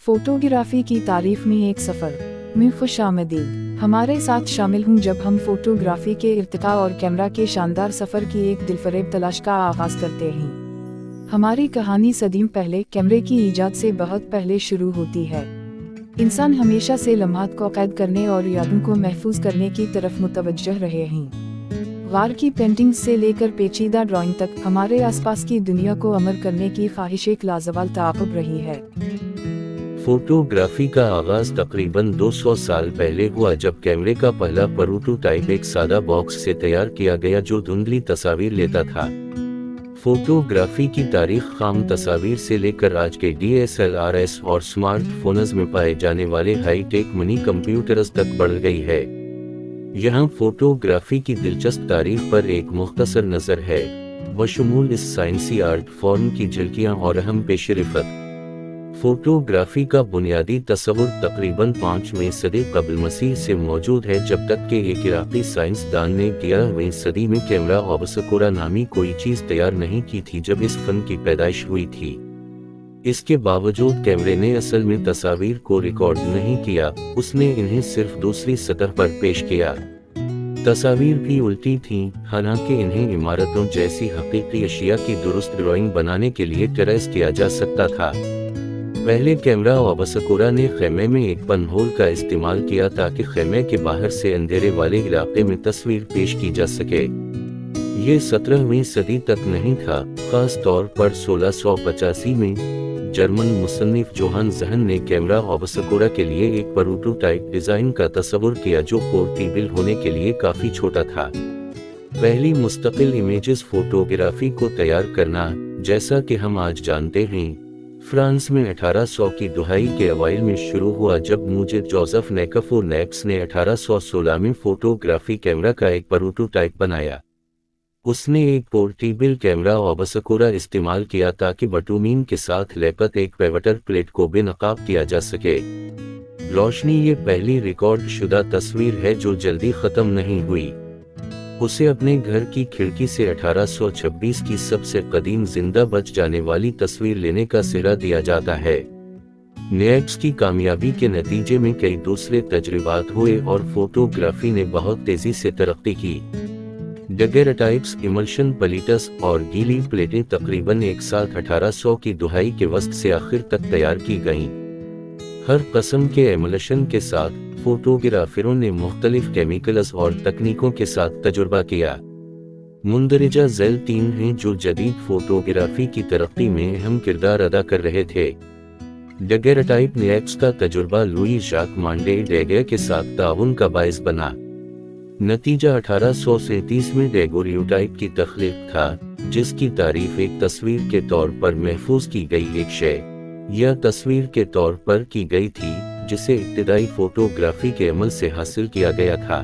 Photography की तारीफ में एक सफ़र में खुशामदीद। हमारे साथ शामिल हूँ जब हम फोटोग्राफी के इर्तिका और कैमरा के शानदार सफ़र की एक दिलफरेब तलाश का आगाज़ करते हैं। हमारी कहानी सदियों पहले कैमरे की ईजाद से बहुत पहले शुरू होती है। इंसान हमेशा से लम्हात को कैद करने और यादों को महफूज करने की तरफ मुतवज्जह रहे हैं। गार की पेंटिंग से लेकर पेचीदा ड्राइंग तक हमारे आसपास की दुनिया को अमर करने की ख्वाहिश एक लाजवाल ताक़ुब रही है। फोटोग्राफी का आगाज तकरीबन 200 साल पहले हुआ जब कैमरे का पहला प्रोटोटाइप एक सादा बॉक्स से तैयार किया गया जो धुंधली तस्वीर लेता था। फोटोग्राफी की तारीख खाम तस्वीर से लेकर आज के DSLRs और स्मार्टफोन्स में पाए जाने वाले हाई टेक मिनी कंप्यूटर्स तक बढ़ गई है। यहाँ फोटोग्राफी की दिलचस्प तारीख पर एक मुख्तसर नज़र है, बशमूल इस साइंसी आर्ट फॉर्म की झलकियाँ और अहम पेशरफ़त। फोटोग्राफी का बुनियादी तस्वुर तकरीबन 5वीं सदी कबल मसीह से मौजूद है, जब तक कि एक इराक़ी साइंसदान ने 11वीं सदी में कैमरा ऑब्सकुरा नामी कोई चीज़ तैयार नहीं की थी जब इस फन की पैदाइश हुई थी। इसके बावजूद कैमरे ने असल में तस्वीर को रिकॉर्ड नहीं किया, उसने इन्हें सिर्फ दूसरी सतह पर पेश किया। तस्वीर भी उल्टी थीं, हालांकि इन्हें इमारतों जैसी हकीकी अशिया की दुरुस्त ड्राइंग बनाने के लिए ट्रेस किया जा सकता था। पहले कैमरा ऑब्सकुरा ने खेमे में एक पनहोल का इस्तेमाल किया ताकि खेमे के बाहर से अंधेरे वाले इलाके में तस्वीर पेश की जा सके। ये 17वीं सदी तक नहीं था, खास तौर पर 1685 में जर्मन मुसन्निफ जोहान ज़हन ने कैमरा ऑब्सकुरा के लिए एक प्रोटोटाइप डिज़ाइन का तस्वुर किया जो पोर्टेबल होने के लिए काफ़ी छोटा था। पहली मुस्तकिल इमेजेस फोटोग्राफी को तैयार करना, जैसा कि हम आज जानते हैं, फ्रांस में 1800 की दहाई के अवाइल में शुरू हुआ जब मुजिद जोसेफ नेकफो नेप्स ने 1816 में फोटोग्राफी कैमरा का एक प्रोटोटाइप बनाया। उसने एक पोर्टेबल कैमरा ऑब्सकुरा इस्तेमाल किया ताकि बटुमीन के साथ लेपत एक पेवटर प्लेट को बेनकाब किया जा सके। रोशनी ये पहली रिकॉर्ड शुदा तस्वीर है जो जल्दी ख़त्म नहीं हुई। उसे अपने घर की खिड़की से 1826 की सबसे कदीम जिंदा बच जाने वाली तस्वीर लेने का सिरा दिया जाता है। नेप्स की कामयाबी के नतीजे में कई दूसरे तजर्बात हुए और फोटोग्राफी ने बहुत तेजी से तरक्की की। डेगेराटाइप्स, इमल्शन प्लेट्स और गीली प्लेटें तकरीबन एक साथ 1800 की दहाई के वस्त से आखिर तक तैयार की गईं। हर किस्म के एमल्शन के साथ फोटोग्राफरों ने मुख्तलिफ केमिकल्स और तकनीकों के साथ तजुर्बा किया। मुंदरजा झैल 3 हैं जो जदीद फोटोग्राफी की तरक्की में अहम किरदार अदा कर रहे थे। डेगेराटाइप नेप्स का तजुर्बा लुई जाक मांडे डेगे के साथ ताउन का बायस बना। नतीजा 1837 में डेगोरियोटाइप की तख्लीक था, जिसकी तारीफ एक तस्वीर के तौर पर महफूज की गई एक शय या तस्वीर के तौर पर की गई थी जिसे इब्तिदाई फोटोग्राफी के अमल से हासिल किया गया था।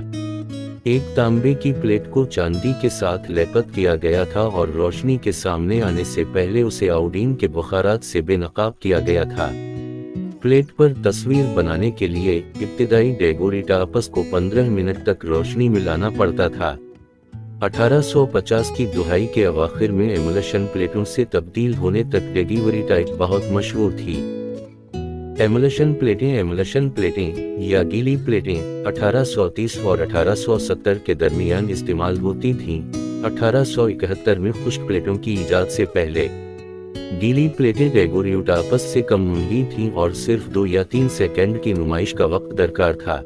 एक तांबे की प्लेट को चांदी के साथ लेपत किया गया था और रोशनी के सामने आने से पहले उसे आयोडीन के बुखारात से बेनकाब किया गया था। प्लेट पर तस्वीर बनाने के लिए इब्तिदाई डेगोरिटापस को 15 मिनट तक रोशनी में लाना पड़ता था। 1850 की दहाई के अवाखिर में एमल्शन प्लेटों से तब्दील होने तक डेगोरिटाइप बहुत मशहूर थी। एमल्शन प्लेटें या गीली प्लेटें 1830 और 1870 के दरमियान इस्तेमाल होती थीं। 1871 में खुश्क प्लेटों की ईजाद से पहले गीली प्लेटें डेगोरियोटापस से कम महंगी थीं और सिर्फ 2 या 3 सेकंड की नुमाइश का वक्त दरकार था।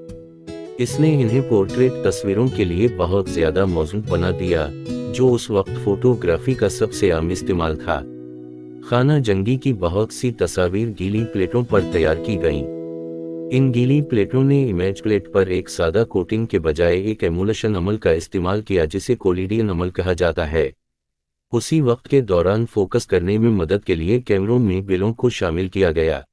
इसने इन्हें पोर्ट्रेट तस्वीरों के लिए बहुत ज्यादा मौजूद बना दिया, जो उस वक्त फोटोग्राफी का सबसे आम इस्तेमाल था। खाना जंगी की बहुत सी तस्वीर गीली प्लेटों पर तैयार की गईं। इन गीली प्लेटों ने इमेज प्लेट पर एक सादा कोटिंग के बजाय एक एमुलेशन अमल का इस्तेमाल किया जिसे कोलिडियन अमल कहा जाता है। उसी वक्त के दौरान फोकस करने में मदद के लिए कैमरों में बिलों को शामिल किया गया।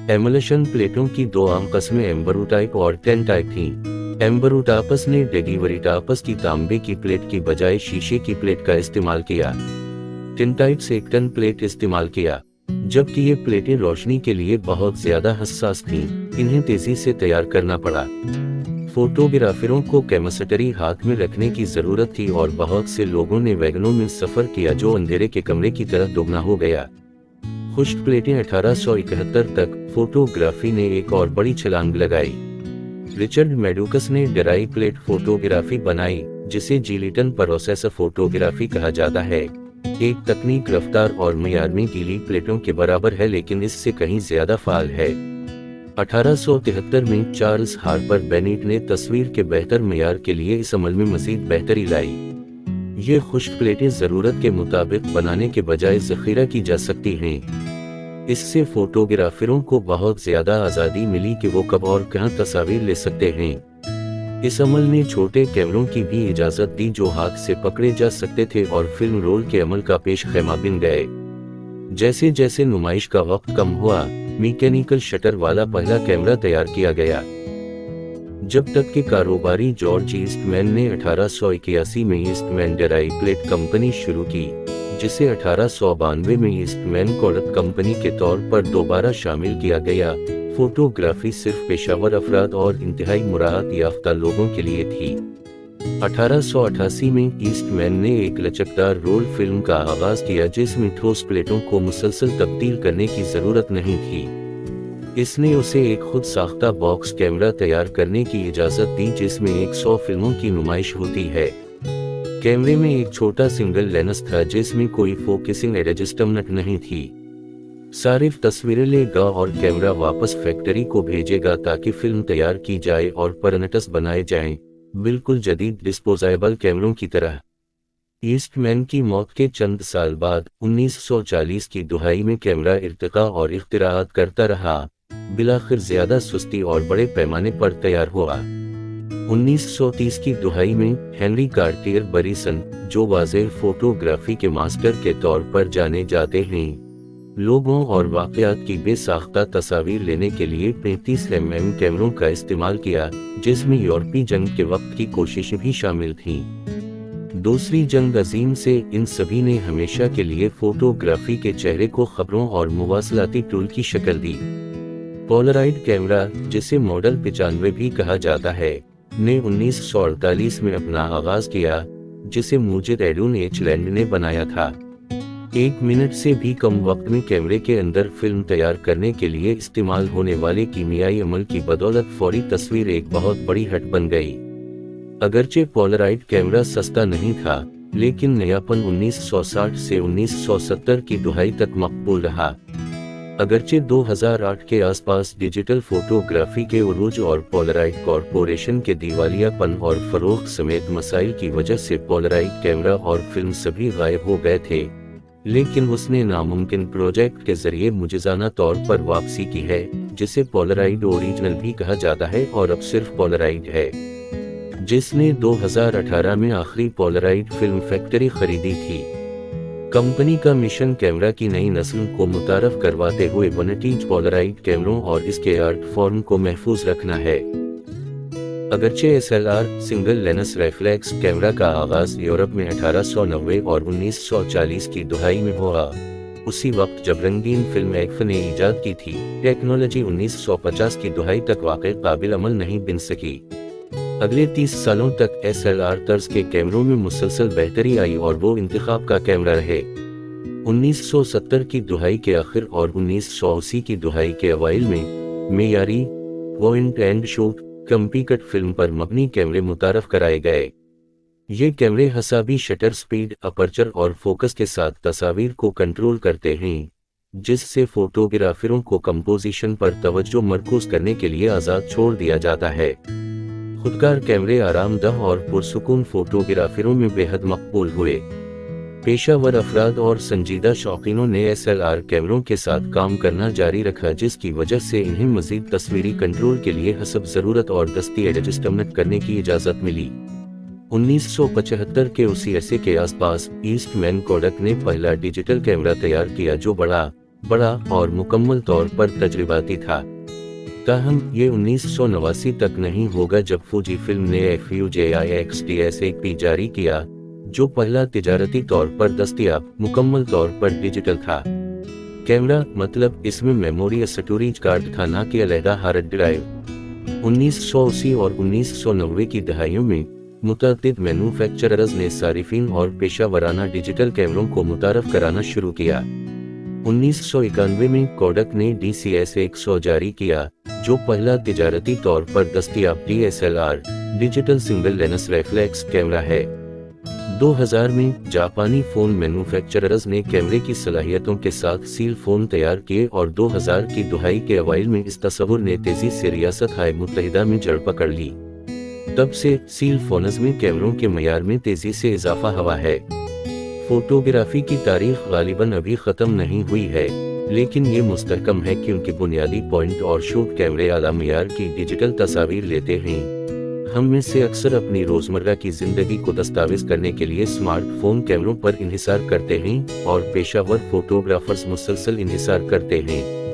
एमुलेशन प्लेटों की 2 आम किस्में एम्बरोटाइप और टेनटाइप थीं। एम्बरोटापस ने डेगोरिटापस की तांबे की प्लेट की बजाय शीशे की प्लेट का इस्तेमाल किया। टिनटाइप से एक टन प्लेट इस्तेमाल किया। जबकि ये प्लेटें रोशनी के लिए बहुत ज्यादा हसास थीं, इन्हें तेजी से तैयार करना पड़ा। फोटोग्राफरों को कैमस्टरी हाथ में रखने की जरूरत थी और बहुत से लोगों ने वैगनों में सफर किया जो अंधेरे के कमरे की तरह दोगुना हो गया। खुश्क प्लेटें 1871 तक फोटोग्राफी ने एक और बड़ी छलांग लगाई। रिचर्ड मैडुकस ने ड्राई प्लेट फोटोग्राफी बनाई, जिसे जिलिटन प्रोसेस फोटोग्राफी कहा जाता है। एक तकनीक रफ्तार और मयार में गीली प्लेटों के बराबर है, लेकिन इससे कहीं ज्यादा फाल है। 1873 में चार्ल्स हार्पर बेनेट ने तस्वीर के बेहतर मयार के लिए इस अमल में मजीद बेहतरी लाई। ये खुश्क प्लेटें जरूरत के मुताबिक बनाने के बजाय ज़ख़ीरा की जा सकती हैं। इससे फोटोग्राफरों को बहुत ज्यादा आज़ादी मिली कि वो कब और कहाँ तस्वीर ले सकते हैं। इस अमल ने छोटे कैमरों की भी इजाज़त दी जो हाथ से पकड़े जा सकते थे और फिल्म रोल के अमल का पेश खैमा बन गए। जैसे जैसे नुमाइश का वक्त कम हुआ, मैकेनिकल शटर वाला पहला कैमरा तैयार किया गया। जब तक कि कारोबारी जॉर्ज ईस्टमैन ने 1881 में ईस्टमैन ड्राई प्लेट कंपनी शुरू की, जिसे 1892 में ईस्टमैन कोडक कंपनी के तौर पर दोबारा शामिल किया गया। फोटोग्राफी सिर्फ पेशावर अफराद और इंतहाई मुराहत याफ्ता लोगों के लिए थी। 1888 में ईस्टमैन ने एक लचकदार रोल फिल्म का आगाज किया, जिसमें ठोस प्लेटों को मुसलसल तब्दील करने की जरूरत नहीं थी। इसने उसे एक खुद साख्ता बॉक्स कैमरा तैयार करने की इजाजत दी, जिसमें 100 फिल्मों की नुमाइश होती है। कैमरे में एक छोटा सिंगल लेंस था, जिसमें कोई फोकसिंग एडजस्टमेंट नहीं थी। सारिफ तस्वीरें लेगा और कैमरा वापस फैक्ट्री को भेजेगा ताकि फिल्म तैयार की जाए और परनेट्स बनाए जाएं, बिल्कुल जदीद डिस्पोजेबल कैमरों की तरह। ईस्टमैन की मौत के चंद साल बाद 1940 की दुहाई में कैमरा इर्तिका और इख्तिराआत करता रहा, बिलाखिर ज्यादा सुस्ती और बड़े पैमाने पर तैयार हुआ। 1930 की दुहाई में हेनरी कार्टियर बरीसन, जो वाज़ेह फोटोग्राफी के मास्टर के तौर पर जाने जाते हैं, लोगों और वाक़यात की बेसाख्ता तस्वीर लेने के लिए 35 mm कैमरों का इस्तेमाल किया, जिसमें यूरोपीय जंग के वक्त की कोशिशें भी शामिल थीं। दूसरी जंग अजीम से इन सभी ने हमेशा के लिए फोटोग्राफी के चेहरे को खबरों और मुवासलाती टूल की शक्ल दी। पोलराइड कैमरा, जिसे मॉडल 95 भी कहा जाता है, ने 1948 में अपना आगाज किया, जिसे मुजिद एडून एच लैंड ने बनाया था। 1 मिनट से भी कम वक्त में कैमरे के अंदर फिल्म तैयार करने के लिए इस्तेमाल होने वाले कीमियाई अमल की बदौलत फौरी तस्वीर एक बहुत बड़ी हट बन गई। अगरचे पोलराइड कैमरा सस्ता नहीं था, लेकिन नयापन 1960 से 1970 की दुहाई तक मकबूल रहा। अगरचे 2008 के आसपास डिजिटल फोटोग्राफी के उरूज और पोलराइड कॉरपोरेशन के दिवालियापन और फरोख्त समेत मसाइल की वजह से पोलराइड कैमरा और फिल्म सभी गायब हो गए थे, लेकिन उसने नामुमकिन प्रोजेक्ट के जरिए मुजिजाना तौर पर वापसी की है, जिसे पोलराइड ओरिजिनल भी कहा जाता है और अब सिर्फ पोलराइड है, जिसने 2018 में आखिरी पोलराइड फिल्म फैक्ट्री खरीदी थी। कंपनी का मिशन कैमरा की नई नस्ल को मुतारफ करवाते हुए विंटेज पोलराइड कैमरों और इसके आर्ट फॉर्म को महफूज रखना है। अगरचे SLR single lens reflex camera का आगाज यूरोप में 1890 और 1940 की दुहाई में हुआ, उसी वक्त जब रंगीन फिल्म एक्फ ने ईजाद की थी, टेक्नोलॉजी 1950 की दुहाई तक वाकई काबिल अमल नहीं बन सकी। अगले 30 सालों तक एसएलआर तर्ज के कैमरों में मुसलसल बेहतरी आई और वो इंतखाब का कैमरा रहे। 1970 की दुहाई के आखिर और 1980 की दुहाई के अवाइल में मेयारी पॉइंट एंड शूट कम्पिकट फिल्म पर मबनी कैमरे मुतारफ कराए गए। ये कैमरे हसाबी शटर स्पीड, अपर्चर और फोकस के साथ तस्वीर को कंट्रोल करते हैं, जिससे फोटोग्राफरों को कंपोजिशन पर तवज्जो मरकूज करने के लिए आज़ाद छोड़ दिया जाता है। खुदकार कैमरे आरामदह और पुरसुकून फोटोग्राफरों में बेहद मकबूल हुए। पेशावर अफराद और संजीदा शौकीनों ने एसएलआर कैमरों के साथ काम करना जारी रखा, जिसकी वजह से इन्हें मजीद तस्वीरी कंट्रोल के लिए हसब ज़रूरत और दस्ती एडजस्टमेंट करने की इजाज़त मिली। 1975 के उसी अरसे के आसपास ईस्टमैन कोडक ने पहला डिजिटल कैमरा तैयार किया, जो बड़ा और मुकम्मल तौर पर तजर्बाती था। ताहम ये 1989 तक नहीं होगा जब फूजी फिल्म ने FUJI-XDS-1P जारी किया, जो पहला तिजारती तौर पर दस्तयाब मुकम्मल तौर पर डिजिटल था। कैमरा मतलब इसमें मेमोरी स्टोरेज कार्ड था, ना कि अलहदा हार्ड ड्राइव। 1980 और 1990 की दहाइयों में मुतअद्दिद मैन्युफैक्चरर्स ने सारिफिन और पेशावराना डिजिटल कैमरों को मुतारफ कराना शुरू किया। 1991 में कोडक ने DCS-100 जारी किया, जो पहला तिजारती तौर पर दस्तयाब DSLR digital single lens reflex camera है। 2000 में जापानी फोन मैन्युफैक्चरर्स ने कैमरे की सलाहियतों के साथ सील फोन तैयार किए और 2000 की दहाई के अवाइल में इस तस्वुर ने तेजी से रियासत मुत्तहिदा में जड़ पकड़ ली। तब से सील फोन्स में कैमरों के मयार में तेजी से इजाफा हुआ है। फोटोग्राफी की तारीख गालिबन अभी ख़त्म नहीं हुई है, लेकिन ये मुस्तहकम है क्योंकि बुनियादी पॉइंट और शूट कैमरे आला मयार की डिजिटल तस्वीर लेते हैं। हम में से अक्सर अपनी रोज़मर्रा की ज़िंदगी को दस्तावेज़ करने के लिए स्मार्टफोन कैमरों पर इन्हिसार करते हैं और पेशावर फोटोग्राफर्स मुसलसल इन्हिसार करते हैं।